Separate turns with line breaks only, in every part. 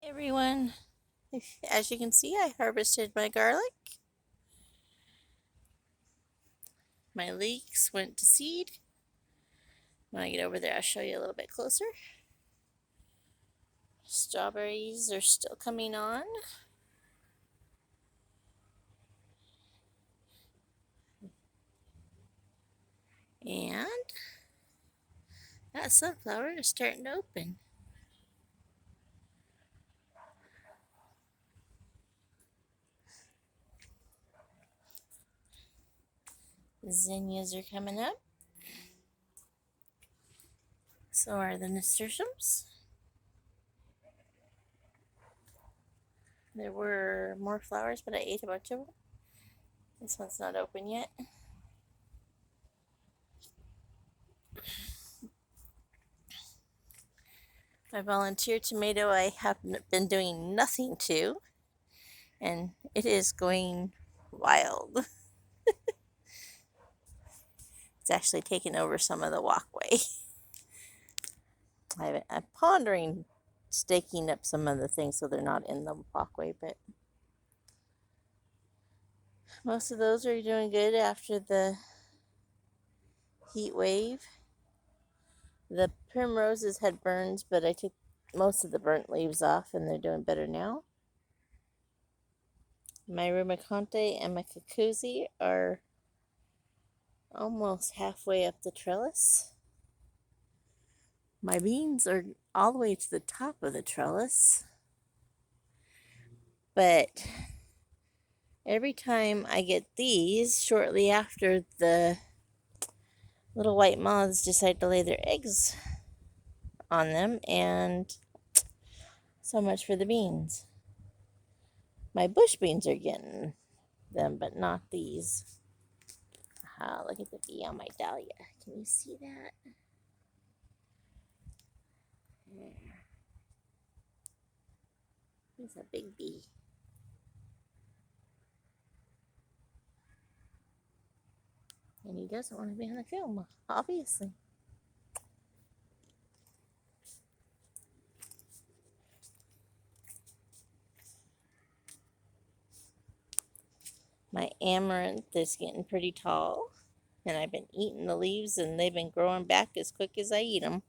Everyone, as you can see, I harvested my garlic. My leeks went to seed. When I get over there, I'll show you a little bit closer. Strawberries are still coming on. And that sunflower is starting to open. Zinnias are coming up. So are the nasturtiums. There were more flowers, but I ate a bunch of them. This one's not open yet. My volunteer tomato I have been doing nothing to, and it is going wild. It's actually taken over some of the walkway. I'm pondering staking up some of the things so they're not in the walkway, but most of those are doing good after the heat wave. The primroses had burns, but I took most of the burnt leaves off and they're doing better now. My rumicante and my cucuzi are almost halfway up the trellis. My beans are all the way to the top of the trellis, but every time I get these, shortly after the little white moths decide to lay their eggs on them, and so much for the beans. My bush beans are getting them, but not these. Look at the bee on my dahlia. Can you see that? There. He's a big bee. And he doesn't want to be on the film, obviously. My amaranth is getting pretty tall, and I've been eating the leaves, and they've been growing back as quick as I eat them.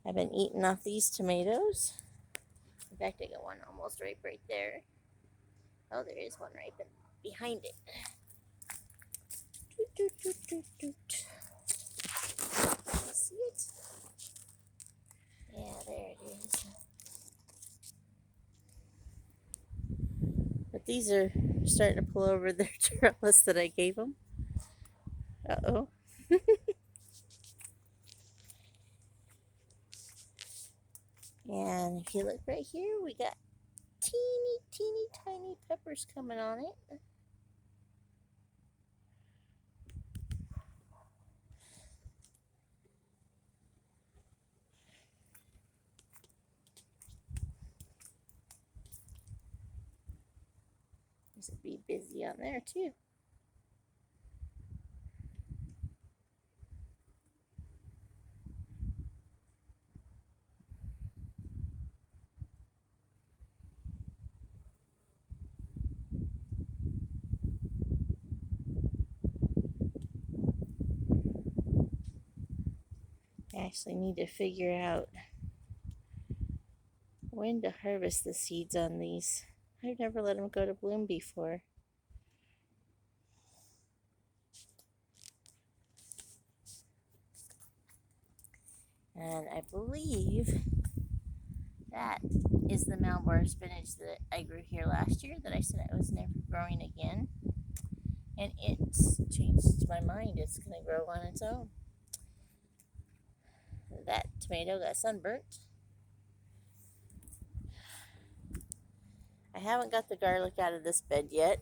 I've been eating off these tomatoes. In fact, I got one almost ripe right there. Oh, there is one right behind it. Doot, doot, doot, doot, doot. See it? Yeah, there it is. But these are starting to pull over their trellis that I gave them. Uh-oh. And if you look right here, we got teeny tiny peppers coming on it. There's a bee busy on there too. I actually need to figure out when to harvest the seeds on these. I've never let them go to bloom before. And I believe that is the Malware spinach that I grew here last year that I said I was never growing again. And it's changed my mind. It's going to grow on its own. That tomato got sunburnt. I haven't got the garlic out of this bed yet.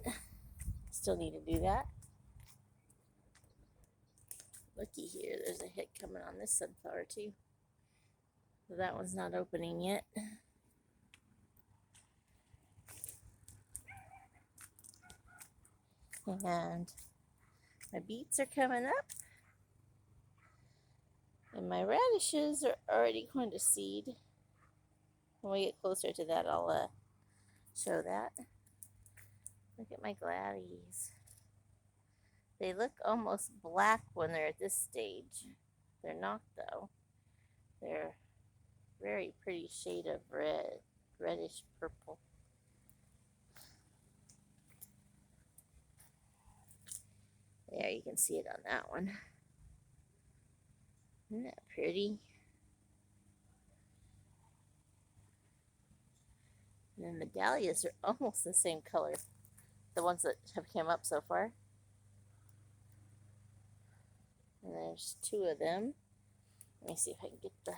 Still need to do that. Looky here, there's a hit coming on this sunflower too. So that one's not opening yet. And my beets are coming up. And my radishes are already going to seed. When we get closer to that, I'll show that. Look at my Gladys. They look almost black when they're at this stage. They're not though. They're very pretty shade of red, reddish purple. There, you can see it on that one. Isn't that pretty? And then the Dahlias are almost the same color. The ones that have come up so far. And there's two of them. Let me see if I can get the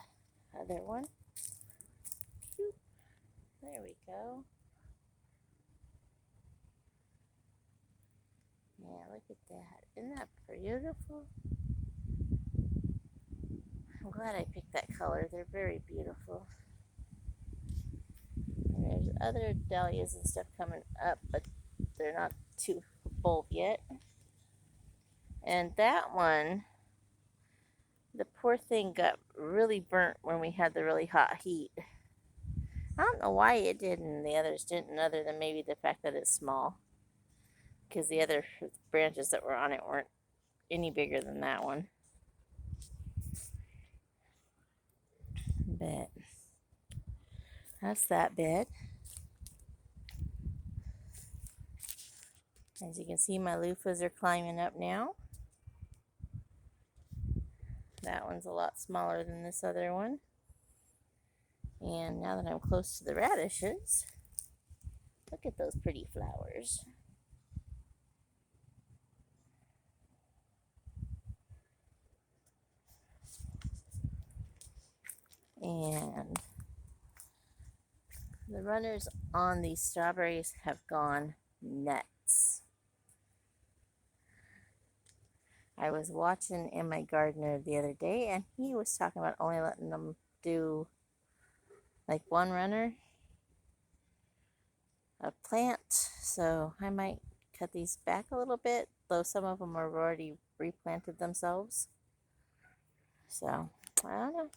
other one. There we go. Yeah, look at that. Isn't that beautiful? I'm glad I picked that color. They're very beautiful. And there's other dahlias and stuff coming up, but they're not too bold yet. And that one, the poor thing got really burnt when we had the really hot heat. I don't know why it did and the others didn't, other than maybe the fact that it's small. Because the other branches that were on it weren't any bigger than that one. But that's that bed. As you can see, my loofahs are climbing up now. That one's a lot smaller than this other one. And now that I'm close to the radishes, look at those pretty flowers. And the runners on these strawberries have gone nuts. I was watching in my gardener the other day, and he was talking about only letting them do like one runner a plant. So I might cut these back a little bit, though some of them have already replanted themselves. So I don't know.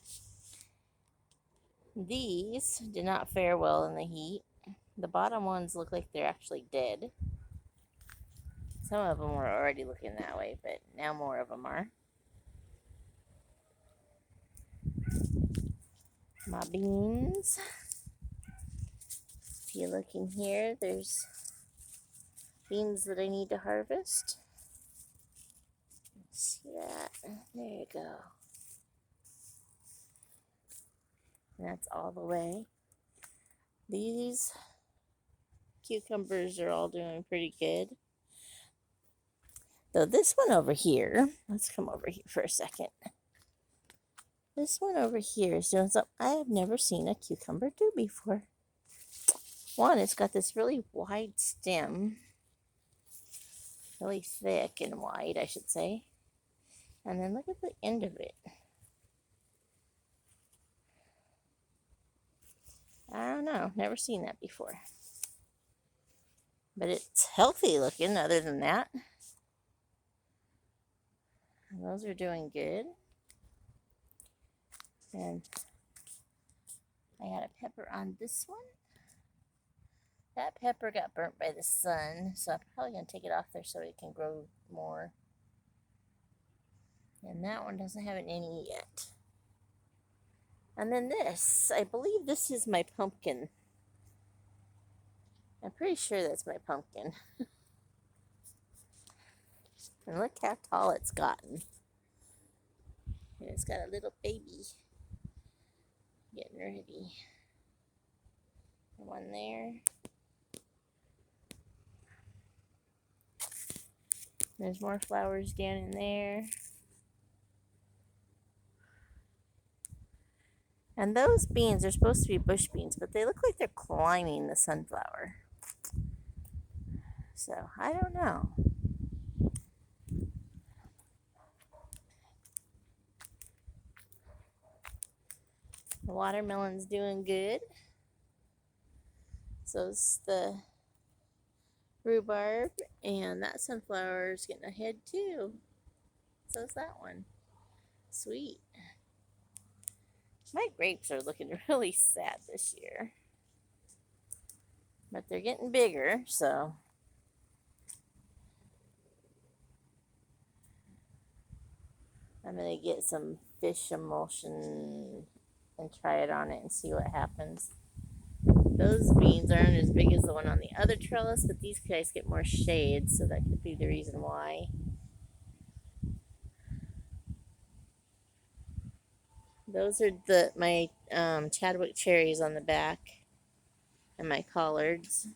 These did not fare well in the heat. The bottom ones look like they're actually dead. Some of them were already looking that way, but now more of them are. My beans. If you look in here, there's beans that I need to harvest. See that? There you go. And that's all the way. These cucumbers are all doing pretty good. Though this one over here, let's come over here for a second. This one over here is doing something I have never seen a cucumber do before. One, it's got this really wide stem. Really thick and wide, I should say. And then look at the end of it. I don't know, never seen that before. But it's healthy looking other than that. And those are doing good. And I got a pepper on this one. That pepper got burnt by the sun, so I'm probably going to take it off there so it can grow more. And that one doesn't have any yet. And then this, I believe this is my pumpkin. I'm pretty sure that's my pumpkin. And look how tall it's gotten. And it's got a little baby getting ready. One there. There's more flowers down in there. And those beans are supposed to be bush beans, but they look like they're climbing the sunflower. So, I don't know. The watermelon's doing good. So's the rhubarb, and that sunflower's getting ahead too. So's that one. Sweet. My grapes are looking really sad this year. But they're getting bigger, so. I'm going to get some fish emulsion and try it on it and see what happens. Those beans aren't as big as the one on the other trellis, but these guys get more shade, so that could be the reason why. Those are my Chadwick cherries on the back and my collards.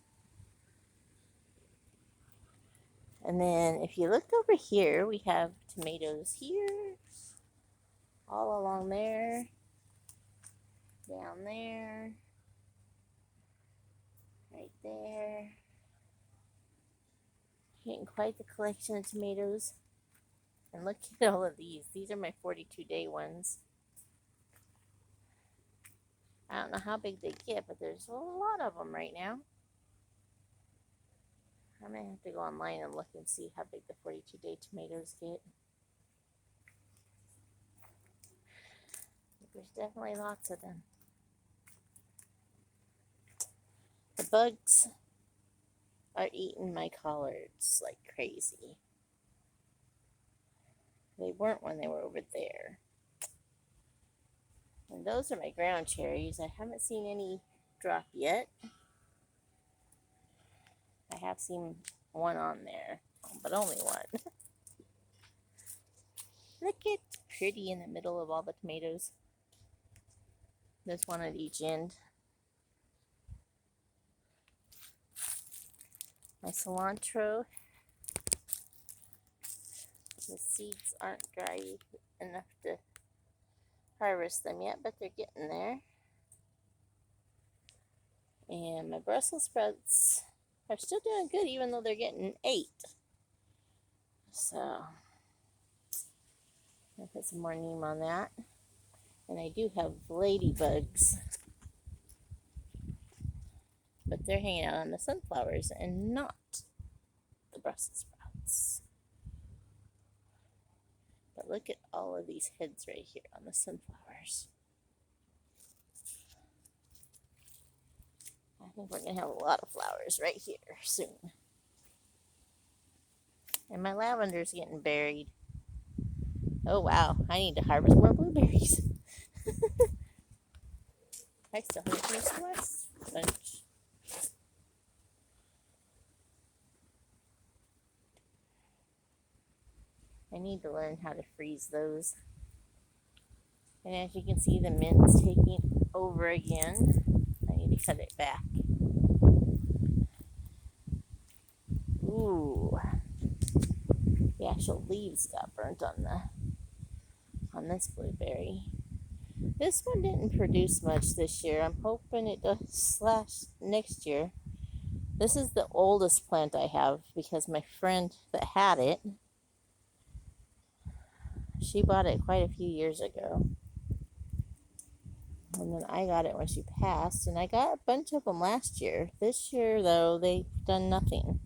And then if you look over here, we have tomatoes here, all along there, down there, right there. Getting quite the collection of tomatoes. And look at all of these. These are my 42-day ones. I don't know how big they get, but there's a lot of them right now. I'm going to have to go online and look and see how big the 42-day tomatoes get. There's definitely lots of them. The bugs are eating my collards like crazy. They weren't when they were over there. And those are my ground cherries. I haven't seen any drop yet. I have seen one on there, but only one. Look, it's pretty in the middle of all the tomatoes. There's one at each end. My cilantro. The seeds aren't dry enough to harvest them yet, but they're getting there. And my Brussels sprouts are still doing good, even though they're getting 8. So, I'll put some more neem on that. And I do have ladybugs, but they're hanging out on the sunflowers and not the Brussels sprouts. But look at all of these heads right here on the sunflowers. I think we're going to have a lot of flowers right here soon. And my lavender's getting buried. Oh wow, I need to harvest more blueberries. I still haven't finished the last bunch. I need to learn how to freeze those. And as you can see, the mint's taking over again. I need to cut it back. Ooh, the actual leaves got burnt on this blueberry. This one didn't produce much this year. I'm hoping it does next year. This is the oldest plant I have because my friend that had it, she bought it quite a few years ago. And then I got it when she passed, and I got a bunch of them last year. This year, though, they've done nothing.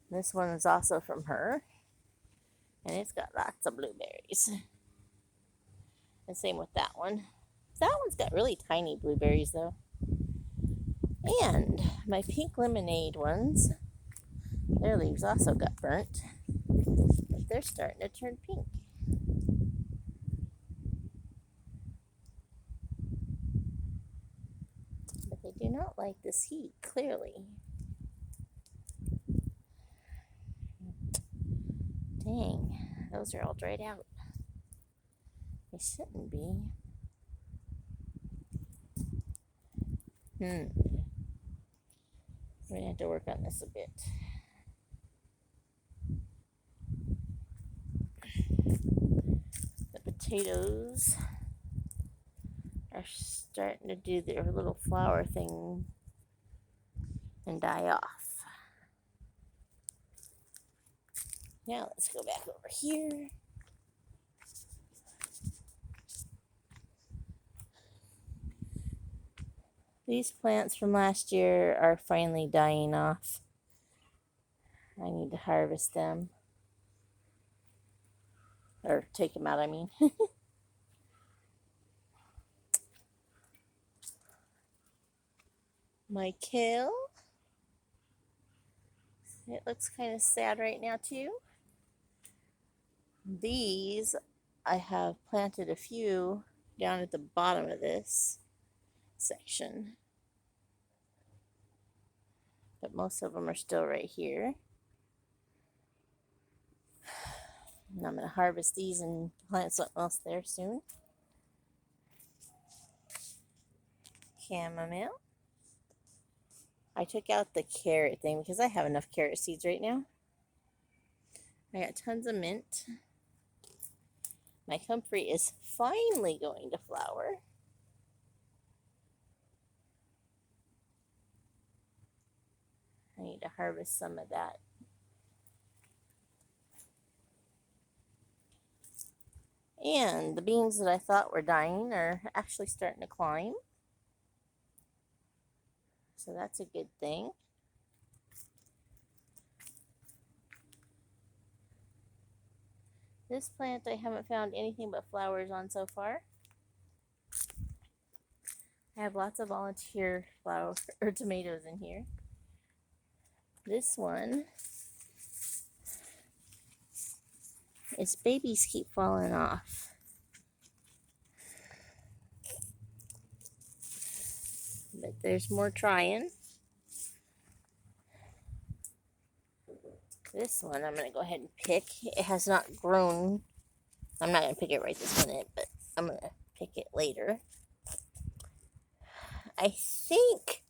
This one is also from her, and it's got lots of blueberries. And same with that one. That one's got really tiny blueberries, though. And my pink lemonade ones, their leaves also got burnt, but they're starting to turn pink. But they do not like this heat, clearly. Dang, those are all dried out. They shouldn't be. We're going to have to work on this a bit. The potatoes are starting to do their little flower thing and die off. Now let's go back over here. These plants from last year are finally dying off. I need to harvest them. Or take them out, I mean. My kale. It looks kind of sad right now too. These, I have planted a few down at the bottom of this section. But most of them are still right here. And I'm going to harvest these and plant something else there soon. Chamomile. I took out the carrot thing because I have enough carrot seeds right now. I got tons of mint. My comfrey is finally going to flower. I need to harvest some of that. And the beans that I thought were dying are actually starting to climb. So that's a good thing. This plant I haven't found anything but flowers on so far. I have lots of volunteer flower or tomatoes in here. This one, its babies keep falling off. But there's more trying. This one I'm going to go ahead and pick. It has not grown. I'm not going to pick it right this minute, but I'm going to pick it later. I think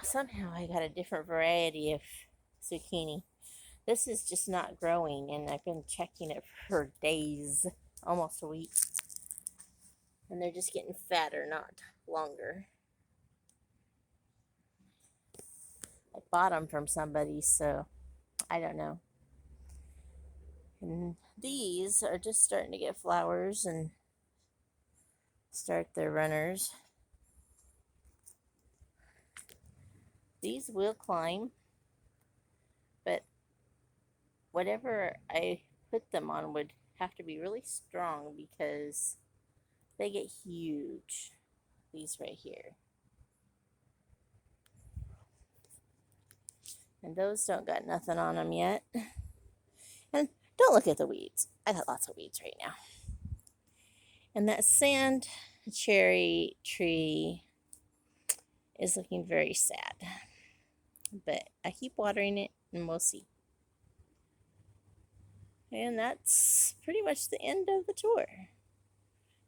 somehow I got a different variety of zucchini. This is just not growing, and I've been checking it for days, almost a week. And they're just getting fatter, not longer. I bought them from somebody, so I don't know. And these are just starting to get flowers and start their runners. These will climb, but whatever I put them on would have to be really strong because they get huge. These right here. And those don't got nothing on them yet. And don't look at the weeds. I got lots of weeds right now. And that sand cherry tree is looking very sad. But I keep watering it and we'll see. And that's pretty much the end of the tour.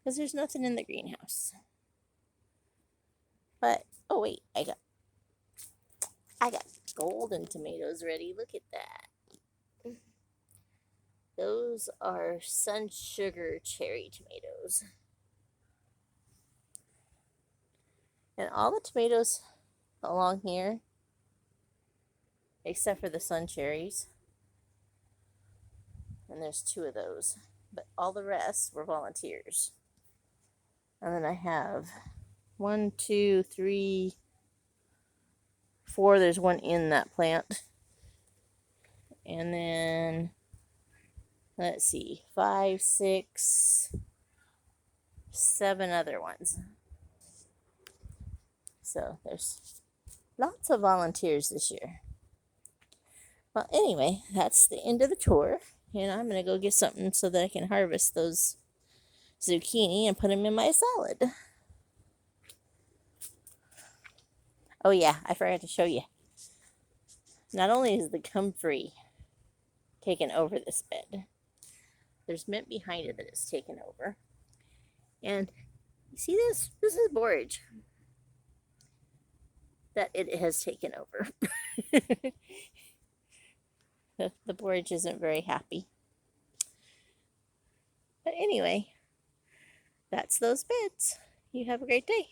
Because there's nothing in the greenhouse. But, oh wait, I got golden tomatoes ready. Look at that. Those are sun sugar cherry tomatoes. And all the tomatoes along here, except for the sun cherries, and there's 2 of those, but all the rest were volunteers. And then I have 1, 2, 3, 4. There's one in that plant. And then, let's see, 5, 6, 7 other ones. So there's lots of volunteers this year. Well, anyway, that's the end of the tour. And I'm going to go get something so that I can harvest those zucchini and put them in my salad. Oh yeah, I forgot to show you. Not only is the comfrey taken over this bed, there's mint behind it that it's taken over. And you see this? This is borage that it has taken over. The borage isn't very happy. But anyway, that's those beds. You have a great day.